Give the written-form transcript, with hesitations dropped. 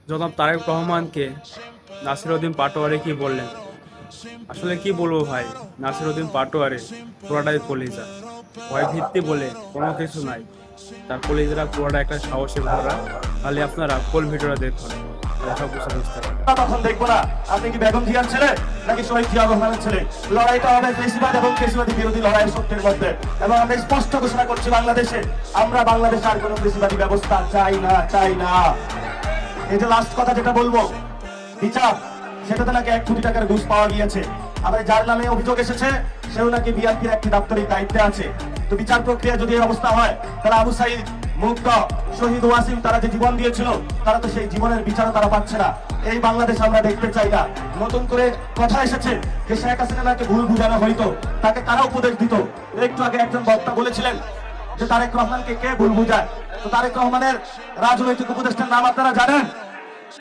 জনাব তারেক রহমানকে নাসিরউদ্দিন পাটোয়ারি কি বললেন? আসলে কি বলবো ভাই, নাসিরউদ্দিন পাটোয়ারি পুরোটাই কলিজা। ভয় ভিত্তি বলে কোনো কিছু নাই, তার কলিজারা পুরোটা একটা সাহসে ভরা। খালি আপনারা ফুল ভিডিওটা দেখুন, সব কিছু বুঝতে পারবেন। তখন দেখবো না আপনি কি বেগম জিয়ার ছেলে নাকি শহীদ জিয়া রহমানের ছেলে। লড়াইটা হবে ফেসিবাদ এবং ফেসিবাদী বিরোধী লড়াই সত্যের মধ্যে। এবং আমরা স্পষ্ট ঘোষণা করছি, বাংলাদেশে আর কোনো ফেসিবাদী ব্যবস্থা চাই না, চাই না। এই যে লাস্ট কথা যেটা বলবো, বিচার, সেটাতে নাকি 1 কোটি টাকার ঘুষ পাওয়া গিয়েছে। আবার যার নামে অভিযোগ এসেছে সেও নাকি বিএনপির একটি দাপ্তরিক দায়িত্বে আছে। তো বিচার প্রক্রিয়া যদি এই অবস্থা হয়, তাহলে আবু সাইদ, মুগ্ধ, শহীদ ওয়াসিম তারা যে জীবন দিয়েছিল, তারা তো সেই জীবনের বিচারও তারা পাচ্ছে না। এই বাংলাদেশ আমরা দেখতে চাই না। নতুন করে কথা এসেছে যে শেখ হাসিনাকে ভুল বুঝানো হইতো, তাকে কারা উপদেশ দিত। একটু আগে একজন বক্তা বলেছিলেন যে তারেক রহমানকে কে ভুল বুঝায়। তো তারেক রহমানের রাজনৈতিক উপদেষ্টার নাম আপনারা জানেন?